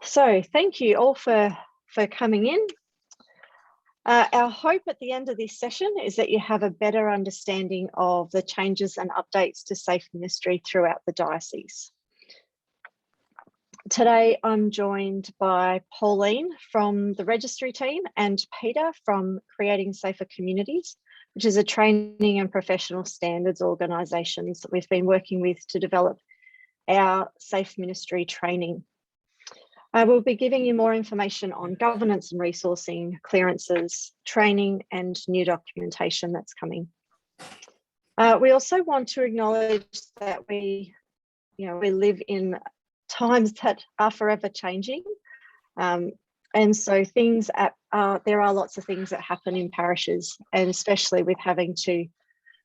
So thank you all for coming in. Our hope at the end of this session is that you have a better understanding of the changes and updates to Safe Ministry throughout the diocese. Today, I'm joined by Pauline from the registry team and Peter from Creating Safer Communities, which is a training and professional standards organisation that we've been working with to develop our Safe Ministry training. We'll be giving you more information on governance and resourcing, clearances, training, and new documentation that's coming. We also want to acknowledge that we live in times that are forever changing. And so there are lots of things that happen in parishes, and especially with having to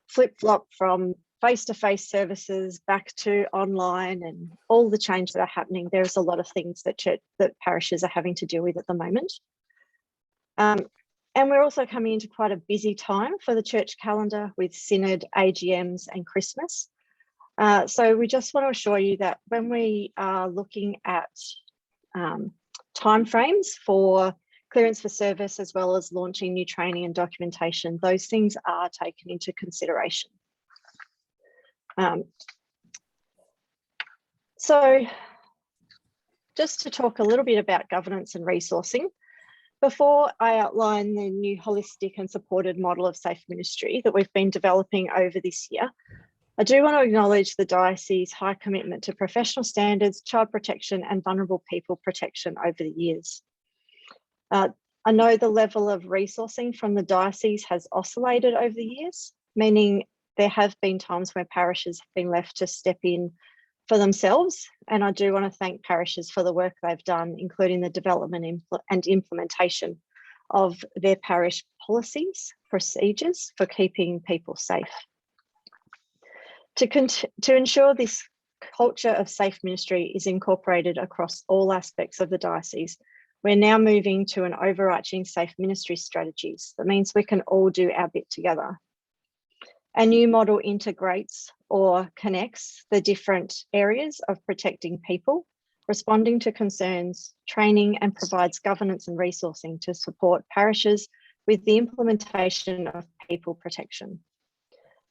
flip-flop from face-to-face services back to online and all the change that are happening. There's a lot of things that parishes are having to deal with at the moment. And we're also coming into quite a busy time for the church calendar with synod, AGMs and Christmas. So we just want to assure you that when we are looking at timeframes for clearance for service, as well as launching new training and documentation, those things are taken into consideration. So just to talk a little bit about governance and resourcing, before I outline the new holistic and supported model of Safe Ministry that we've been developing over this year, I do want to acknowledge the diocese's high commitment to professional standards, child protection and vulnerable people protection over the years. I know the level of resourcing from the diocese has oscillated over the years, meaning there have been times where parishes have been left to step in for themselves. And I do want to thank parishes for the work they've done, including the development and implementation of their parish policies, procedures for keeping people safe. To ensure this culture of safe ministry is incorporated across all aspects of the diocese, we're now moving to an overarching safe ministry strategies. That means we can all do our bit together. A new model integrates or connects the different areas of protecting people, responding to concerns, training, and provides governance and resourcing to support parishes with the implementation of people protection.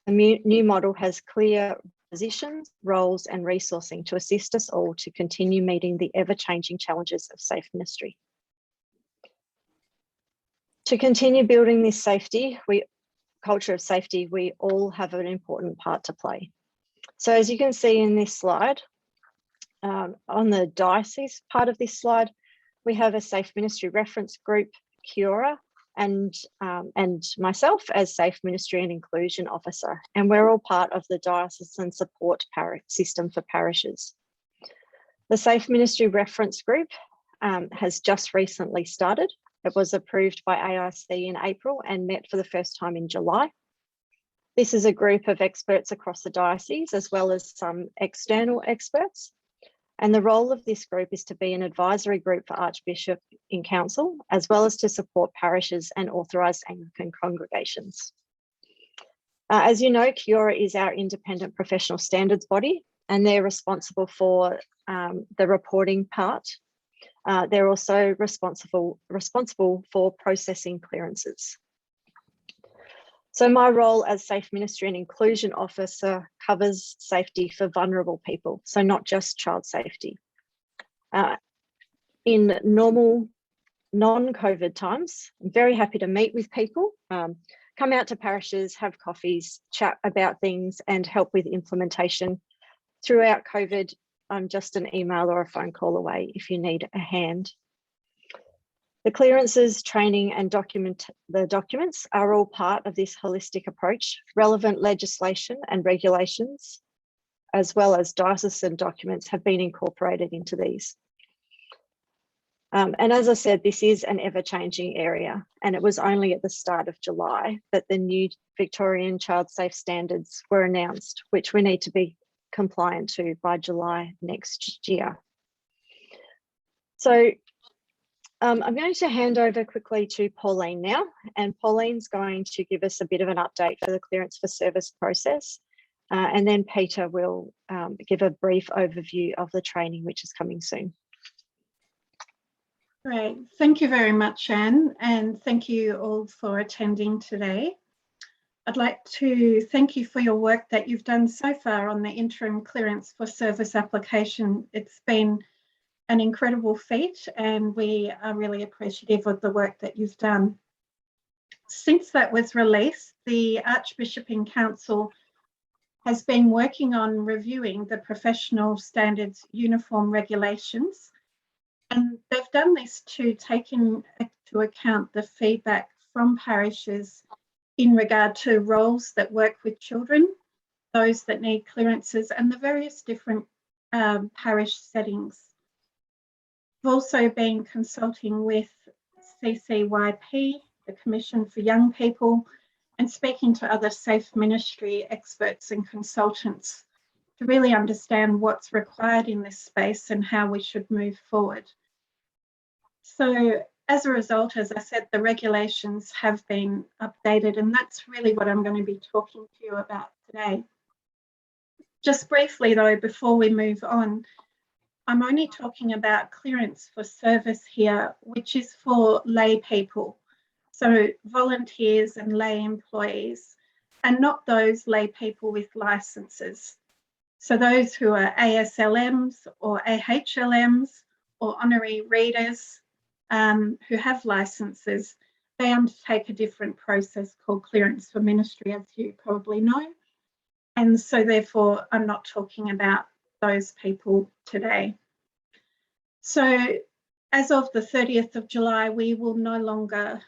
The new model has clear positions, roles, and resourcing to assist us all to continue meeting the ever-changing challenges of safe ministry. To continue building this culture of safety, we all have an important part to play. So as you can see in this slide, on the diocese part of this slide, we have a Safe Ministry reference group, Kiora, and myself as Safe Ministry and Inclusion Officer, and we're all part of the diocesan support system for parishes. The Safe Ministry reference group has just recently started. It was approved by AIC in April and met for the first time in July. This is a group of experts across the diocese, as well as some external experts. And the role of this group is to be an advisory group for Archbishop in Council, as well as to support parishes and authorised Anglican congregations. As you know, Kiora is our independent professional standards body, and they're responsible for the reporting part. They're also responsible for processing clearances. So my role as Safe Ministry and Inclusion Officer covers safety for vulnerable people, so not just child safety. In normal non-COVID times, I'm very happy to meet with people, come out to parishes, have coffees, chat about things and help with implementation. Throughout COVID, I'm just an email or a phone call away if you need a hand. The clearances, training and the documents are all part of this holistic approach. Relevant legislation and regulations, as well as diocesan documents, have been incorporated into these. And as I said, this is an ever-changing area, and it was only at the start of July that the new Victorian Child Safe Standards were announced, which we need to be compliant to by July next year. So I'm going to hand over quickly to Pauline now, and Pauline's going to give us a bit of an update for the clearance for service process, and then Peter will give a brief overview of the training which is coming soon. Great. Thank you very much, Anne, and thank you all for attending today. I'd like to thank you for your work that you've done so far on the interim clearance for service application. It's been an incredible feat, and we are really appreciative of the work that you've done. Since that was released, the Archbishop in Council has been working on reviewing the professional standards uniform regulations, and they've done this to take into account the feedback from parishes in regard to roles that work with children, those that need clearances, and the various different parish settings. We've also been consulting with CCYP, the Commission for Young People, and speaking to other safe ministry experts and consultants to really understand what's required in this space and how we should move forward. So as a result, as I said, the regulations have been updated, and that's really what I'm going to be talking to you about today. Just briefly though, before we move on, I'm only talking about clearance for service here, which is for lay people, so volunteers and lay employees, and not those lay people with licenses. So those who are ASLMs or AHLMs or honorary readers who have licenses, they undertake a different process called clearance for ministry, as you probably know. And so therefore, I'm not talking about those people today. So as of the 30th of July, we will no longer,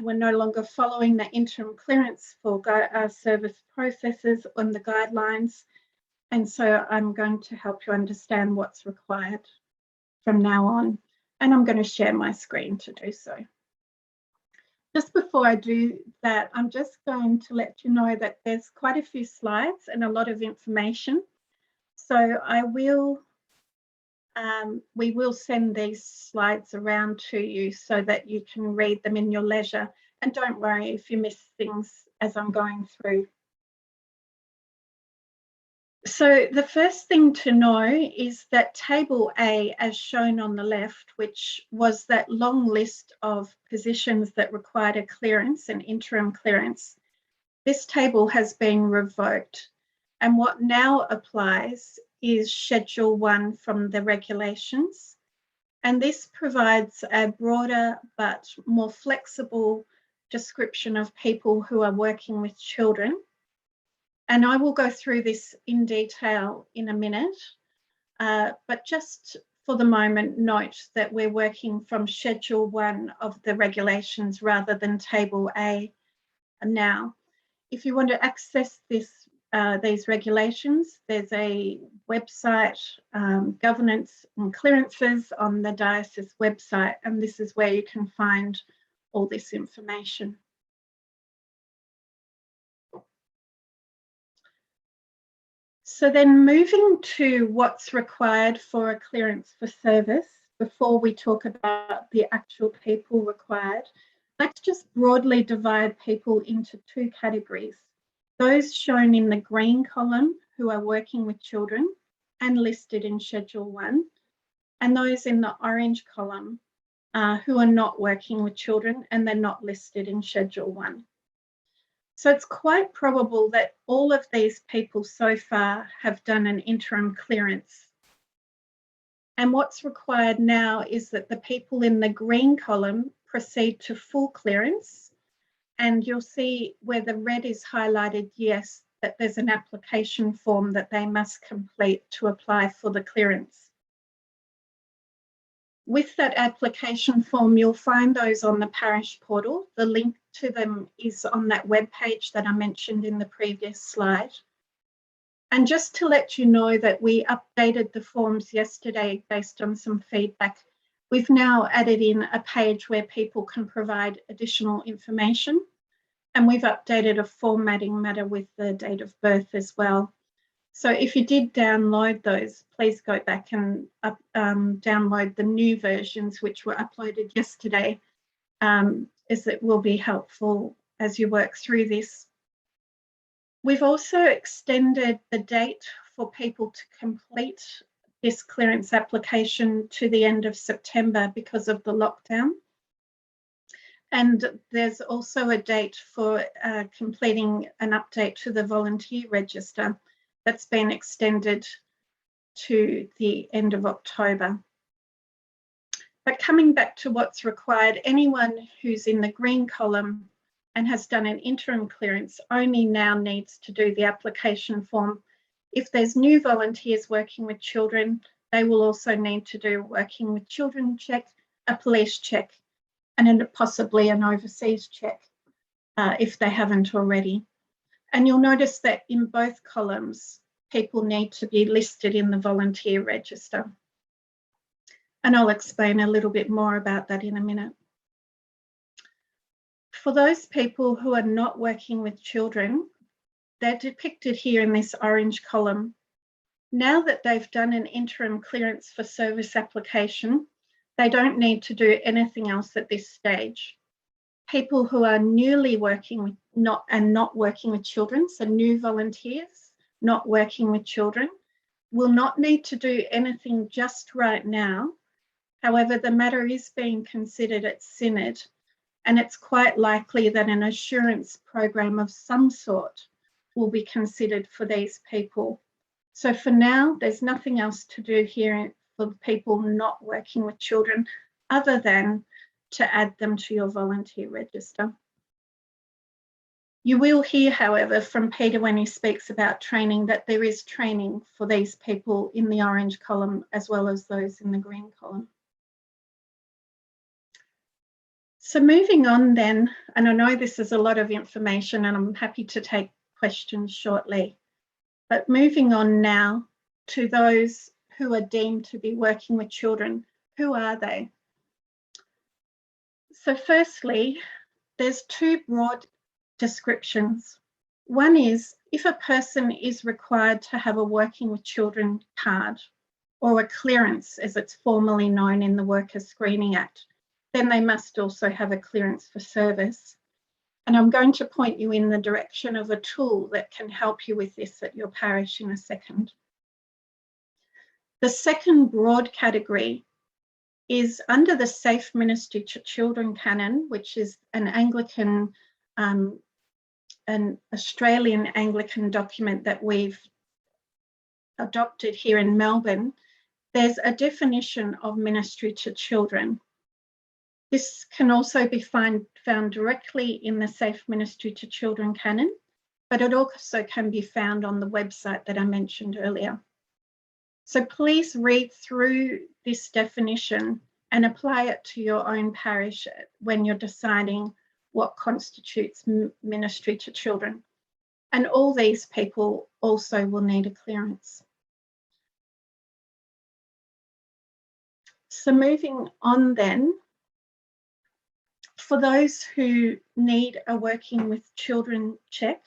we're no longer following the interim clearance for service processes on the guidelines. And so I'm going to help you understand what's required from now on. And I'm going to share my screen to do so. Just before I do that, I'm just going to let you know that there's quite a few slides and a lot of information. So I will, we will send these slides around to you so that you can read them in your leisure. And don't worry if you miss things as I'm going through. So the first thing to know is that Table A, as shown on the left, which was that long list of positions that required a clearance, an interim clearance, this table has been revoked. And what now applies is Schedule 1 from the regulations. And this provides a broader but more flexible description of people who are working with children. And I will go through this in detail in a minute, but just for the moment, note that we're working from Schedule 1 of the regulations rather than Table A now. If you want to access this, these regulations, there's a website, governance and clearances on the diocese website, and this is where you can find all this information. So then moving to what's required for a clearance for service, before we talk about the actual people required, let's just broadly divide people into two categories. Those shown in the green column who are working with children and listed in Schedule 1, and those in the orange column who are not working with children and they're not listed in Schedule 1. So it's quite probable that all of these people so far have done an interim clearance. And what's required now is that the people in the green column proceed to full clearance. And you'll see where the red is highlighted, yes, that there's an application form that they must complete to apply for the clearance. With that application form, you'll find those on the parish portal. The link to them is on that web page that I mentioned in the previous slide. And just to let you know that we updated the forms yesterday based on some feedback, we've now added in a page where people can provide additional information. And we've updated a formatting matter with the date of birth as well. So if you did download those, please go back and download the new versions which were uploaded yesterday, as it will be helpful as you work through this. We've also extended the date for people to complete this clearance application to the end of September because of the lockdown. And there's also a date for completing an update to the volunteer register that's been extended to the end of October. But coming back to what's required, anyone who's in the green column and has done an interim clearance only now needs to do the application form. If there's new volunteers working with children, they will also need to do working with children check, a police check, and possibly an overseas check if they haven't already. And you'll notice that in both columns, people need to be listed in the volunteer register. And I'll explain a little bit more about that in a minute. For those people who are not working with children, they're depicted here in this orange column. Now that they've done an interim clearance for service application, they don't need to do anything else at this stage. People who are newly working with not working with children, so new volunteers not working with children, will not need to do anything just right now. However, the matter is being considered at Synod, and it's quite likely that an assurance program of some sort will be considered for these people. So for now, there's nothing else to do here for people not working with children other than to add them to your volunteer register. You will hear, however, from Peter when he speaks about training that there is training for these people in the orange column as well as those in the green column. So moving on then, and I know this is a lot of information and I'm happy to take questions shortly, but moving on now to those who are deemed to be working with children. Who are they? So firstly, there's two broad descriptions. One is if a person is required to have a working with children card or a clearance as it's formally known in the Worker Screening Act, then they must also have a clearance for service. And I'm going to point you in the direction of a tool that can help you with this at your parish in a second. The second broad category is under the Safe Ministry to Children Canon, which is an Anglican, an Australian Anglican document that we've adopted here in Melbourne. There's a definition of ministry to children. This can also be found directly in the Safe Ministry to Children Canon, but it also can be found on the website that I mentioned earlier. So please read through this definition and apply it to your own parish when you're deciding what constitutes ministry to children. And all these people also will need a clearance. So moving on then, for those who need a working with children check,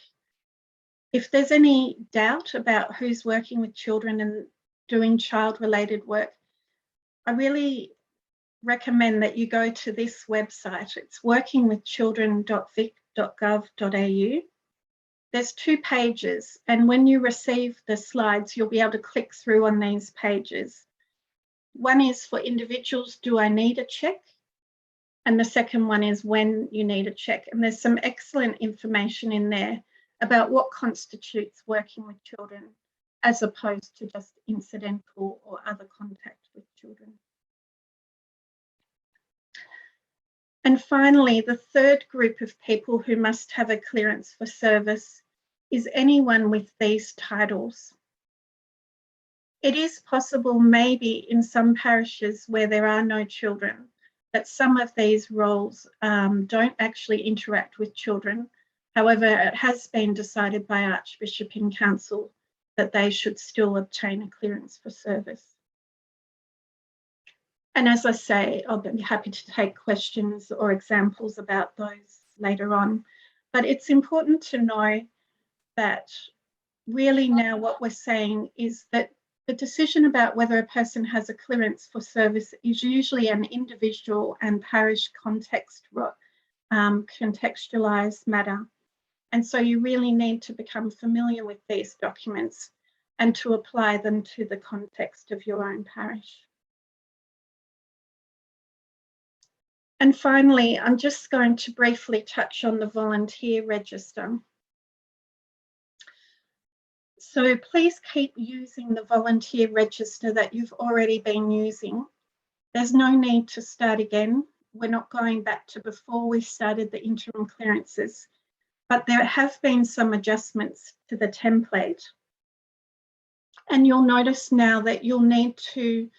if there's any doubt about who's working with children and doing child-related work, I really recommend that you go to this website. It's workingwithchildren.vic.gov.au. There's 2 pages, and when you receive the slides, you'll be able to click through on these pages. One is for individuals, do I need a check? And the second one is when you need a check. And there's some excellent information in there about what constitutes working with children as opposed to just incidental or other contact with children. And finally, the third group of people who must have a clearance for service is anyone with these titles. It is possible maybe in some parishes where there are no children that some of these roles don't actually interact with children. However, it has been decided by Archbishop in Council that they should still obtain a clearance for service. And as I say, I'll be happy to take questions or examples about those later on. But it's important to know that really now what we're saying is that the decision about whether a person has a clearance for service is usually an individual and parish contextualised matter. And so you really need to become familiar with these documents and to apply them to the context of your own parish. And finally, I'm just going to briefly touch on the volunteer register. So please keep using the volunteer register that you've already been using. There's no need to start again. We're not going back to before we started the interim clearances, but there have been some adjustments to the template. And you'll notice now that you'll need to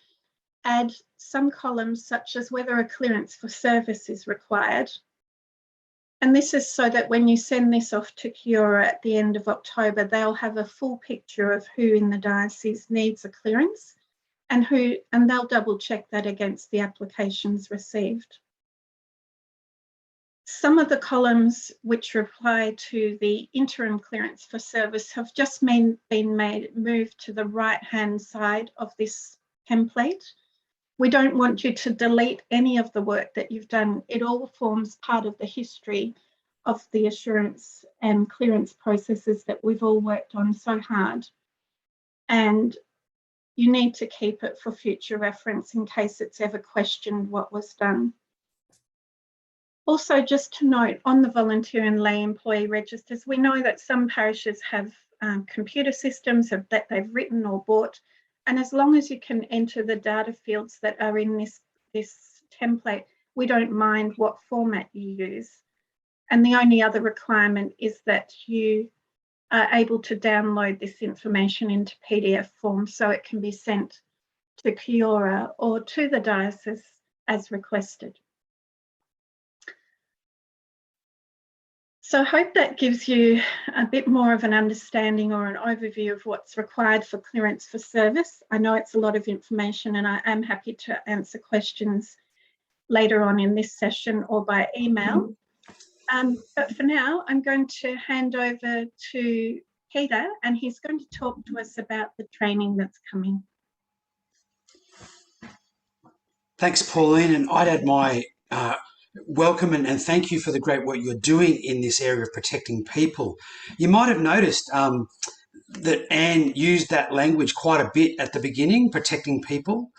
add some columns such as whether a clearance for service is required. And this is so that when you send this off to Kiora at the end of October, they'll have a full picture of who in the diocese needs a clearance and they'll double check that against the applications received. Some of the columns which reply to the interim clearance for service have just been moved to the right-hand side of this template. We don't want you to delete any of the work that you've done. It all forms part of the history of the assurance and clearance processes that we've all worked on so hard. And you need to keep it for future reference in case it's ever questioned what was done. Also, just to note on the volunteer and lay employee registers, we know that some parishes have computer systems that they've written or bought. And as long as you can enter the data fields that are in this template, we don't mind what format you use. And the only other requirement is that you are able to download this information into PDF form so it can be sent to Kiora or to the diocese as requested. So I hope that gives you a bit more of an understanding or an overview of what's required for clearance for service. I know it's a lot of information and I am happy to answer questions later on in this session or by email. But for now, I'm going to hand over to Peter and he's going to talk to us about the training that's coming. Thanks, Pauline, and I'd add my welcome and thank you for the great work you're doing in this area of protecting people. You might have noticed that Anne used that language quite a bit at the beginning, protecting people.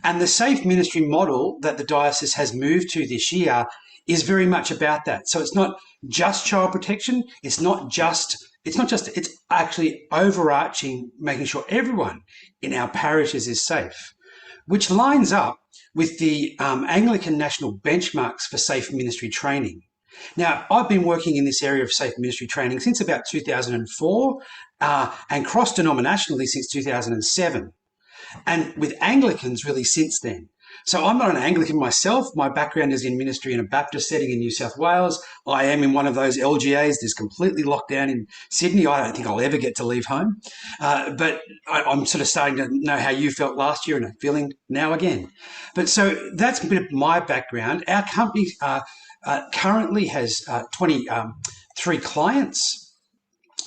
And the Safe Ministry model that the diocese has moved to this year is very much about that. So it's not just child protection, it's actually overarching, making sure everyone in our parishes is safe, which lines up with the Anglican National Benchmarks for Safe Ministry Training. Now, I've been working in this area of safe ministry training since about 2004 and cross-denominationally since 2007, and with Anglicans really since then. So I'm not an Anglican myself. My background is in ministry in a Baptist setting in New South Wales. I am in one of those LGAs that's completely locked down in Sydney. I don't think I'll ever get to leave home. But I'm sort of starting to know how you felt last year and I'm feeling now again. But so that's a bit of my background. Our company currently has 23 clients.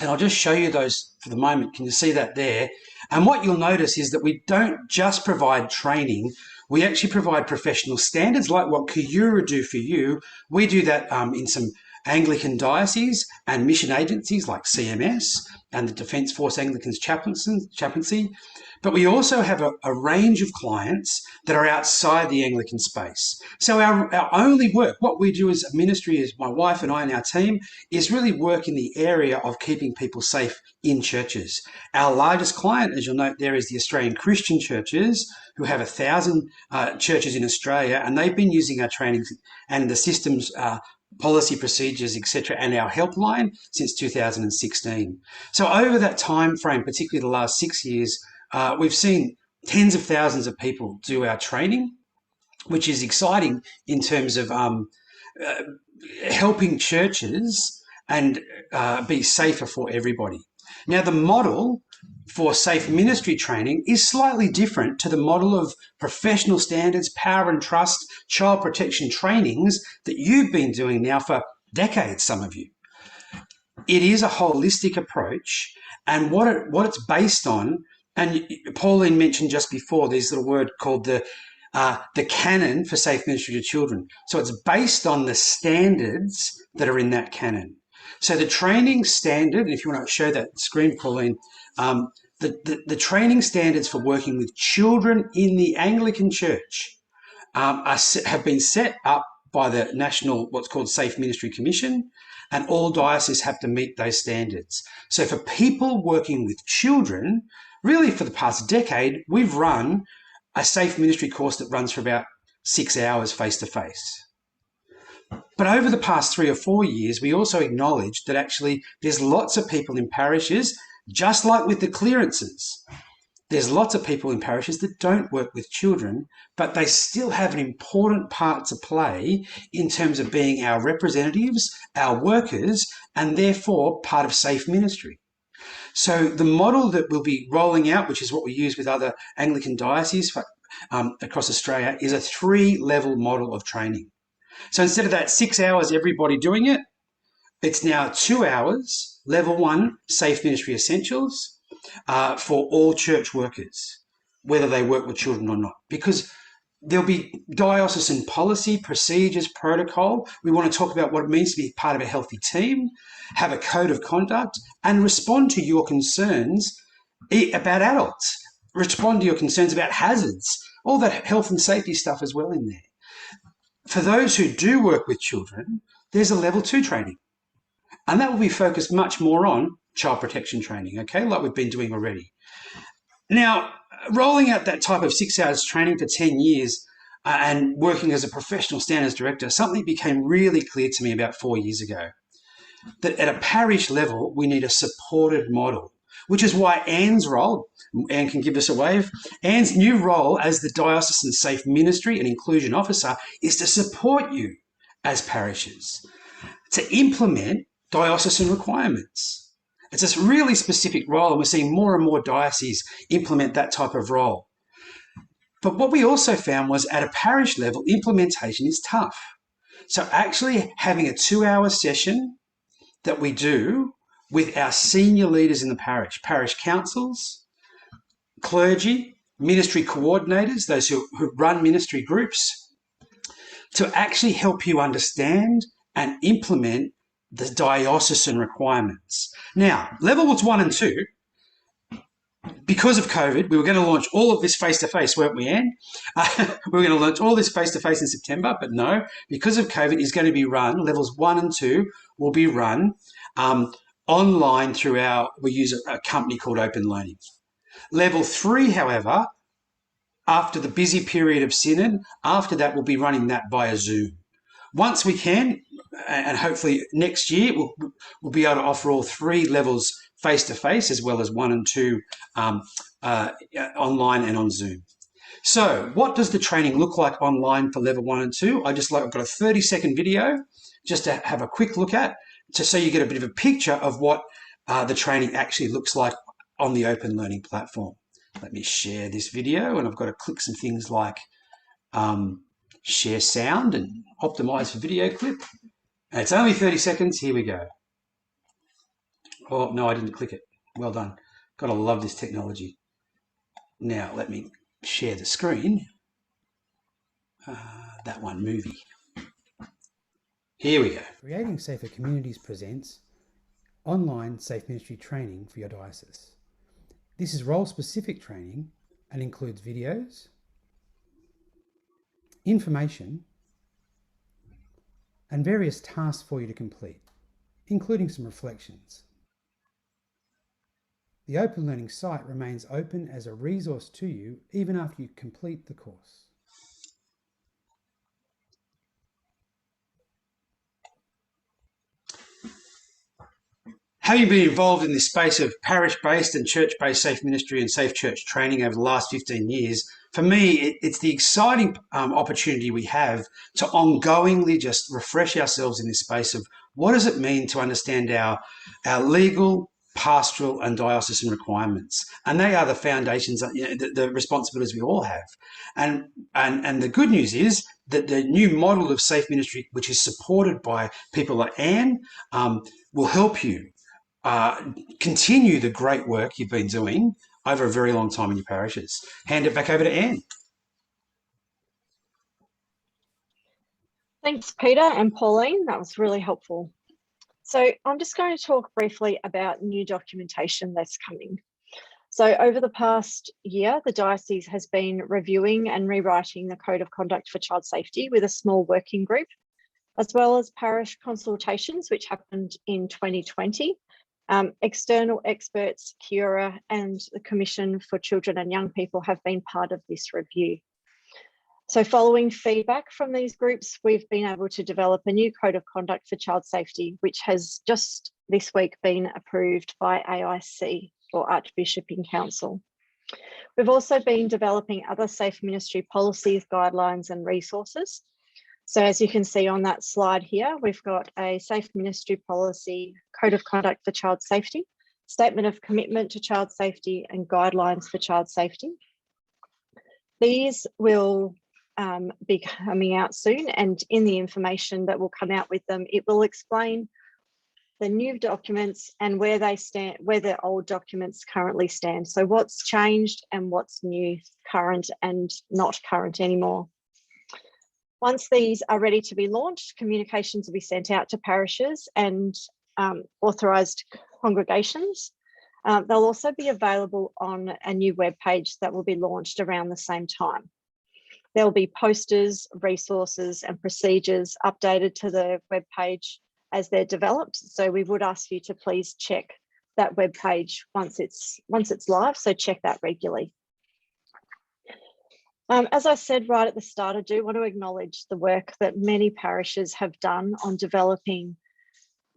And I'll just show you those for the moment. Can you see that there? And what you'll notice is that we don't just provide training. We actually provide professional standards like what Kiura do for you. We do that in some Anglican dioceses and mission agencies like CMS and the Defence Force Anglicans Chaplaincy. But we also have a range of clients that are outside the Anglican space. So our only work, what we do as a ministry, is my wife and I and our team, is really work in the area of keeping people safe in churches. Our largest client, as you'll note there, is the Australian Christian Churches, who have 1,000 churches in Australia, and they've been using our training and the systems, policy procedures, etc., and our helpline since 2016. So over that time frame, particularly the last 6 years, we've seen tens of thousands of people do our training, which is exciting in terms of helping churches and be safer for everybody. Now, the model for safe ministry training is slightly different to the model of professional standards, power and trust, child protection trainings that you've been doing now for decades, some of you. It is a holistic approach, and what it's based on, and Pauline mentioned just before, there's a little word called the canon for safe ministry to children. So it's based on the standards that are in that canon. So the training standard, if you want to show that screen, Pauline, the the training standards for working with children in the Anglican Church have been set up by the National, what's called Safe Ministry Commission, and all dioceses have to meet those standards. So for people working with children, really for the past decade, we've run a safe ministry course that runs for about 6 hours face-to-face. But over the past 3 or 4 years, we also acknowledged that actually there's lots of people in parishes, just like with the clearances, there's lots of people in parishes that don't work with children, but they still have an important part to play in terms of being our representatives, our workers, and therefore part of safe ministry. So the model that we'll be rolling out, which is what we use with other Anglican dioceses across Australia, is a 3-level model of training. So instead of that 6 hours, everybody doing it, it's now 2 hours, level 1, safe ministry essentials, for all church workers, whether they work with children or not, because there'll be diocesan policy, procedures, protocol. We want to talk about what it means to be part of a healthy team, have a code of conduct, and respond to your concerns about adults, respond to your concerns about hazards, all that health and safety stuff as well in there. For those who do work with children, there's a level 2 training, and that will be focused much more on child protection training, okay, like we've been doing already. Now, rolling out that type of 6 hours training for 10 years and working as a professional standards director, something became really clear to me about 4 years ago, that at a parish level, we need a supported model, which is why Anne's role, Anne can give us a wave, Anne's new role as the Diocesan Safe Ministry and Inclusion Officer is to support you as parishes, to implement diocesan requirements. It's a really specific role, and we're seeing more and more dioceses implement that type of role. But what we also found was at a parish level, implementation is tough. So actually having a 2-hour session that we do with our senior leaders in the parish councils, clergy, ministry coordinators, those who run ministry groups, to actually help you understand and implement the diocesan requirements. Now, levels 1 and 2, because of COVID, we were going to launch all of this face-to-face, weren't we, Anne? We were going to launch all this face-to-face in September, but no, because of COVID, is going to be run, levels 1 and 2 will be run online through we use a company called Open Learning. Level 3, however, after the busy period of Synod, after that, we'll be running that via Zoom. Once we can, and hopefully next year, we'll be able to offer all 3 levels face-to-face as well as 1 and 2 online and on Zoom. So what does the training look like online for level 1 and 2? I've got a 30-second video just to have a quick look at, so you get a bit of a picture of what the training actually looks like on the Open Learning platform. Let me share this video, and I've got to click some things like share sound and optimize for video clip. And it's only 30 seconds. Here we go. Oh, no, I didn't click it. Well done. Gotta love this technology. Now, let me share the screen. That one, movie. Here we go. Creating Safer Communities presents online safe ministry training for your diocese. This is role-specific training and includes videos, information, and various tasks for you to complete, including some reflections. The Open Learning site remains open as a resource to you even after you complete the course. Having been involved in this space of parish-based and church-based safe ministry and safe church training over the last 15 years, for me, it's the exciting opportunity we have to ongoingly just refresh ourselves in this space of what does it mean to understand our legal, pastoral and diocesan requirements. And they are the foundations, the responsibilities we all have. And the good news is that the new model of safe ministry, which is supported by people like Anne, will help you continue the great work you've been doing over a very long time in your parishes. Hand it back over to Anne. Thanks, Peter and Pauline. That was really helpful. So I'm just going to talk briefly about new documentation that's coming. So over the past year, the diocese has been reviewing and rewriting the Code of Conduct for Child Safety with a small working group, as well as parish consultations, which happened in 2020. External experts, Cura and the Commission for Children and Young People have been part of this review. So following feedback from these groups, we've been able to develop a new Code of Conduct for Child Safety, which has just this week been approved by AIC, or Archbishop in Council. We've also been developing other safe ministry policies, guidelines and resources. So as you can see on that slide here, we've got a safe ministry policy, Code of Conduct for Child Safety, statement of commitment to child safety and guidelines for child safety. These will be coming out soon, and in the information that will come out with them, it will explain the new documents and where they stand, where the old documents currently stand. So what's changed and what's new, current and not current anymore. Once these are ready to be launched, communications will be sent out to parishes and authorised congregations. They'll also be available on a new webpage that will be launched around the same time. There will be posters, resources and procedures updated to the webpage as they're developed. So we would ask you to please check that webpage once it's live, so check that regularly. As I said right at the start, I do want to acknowledge the work that many parishes have done on developing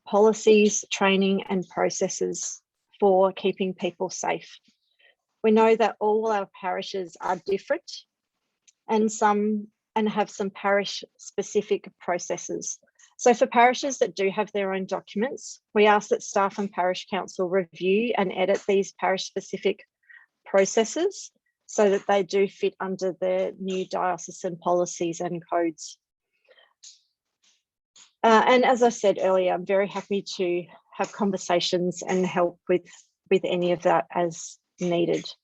policies, training and processes for keeping people safe. We know that all our parishes are different and have some parish specific processes. So for parishes that do have their own documents, we ask that staff and parish council review and edit these parish specific processes so that they do fit under the new diocesan policies and codes. And as I said earlier, I'm very happy to have conversations and help with any of that as needed.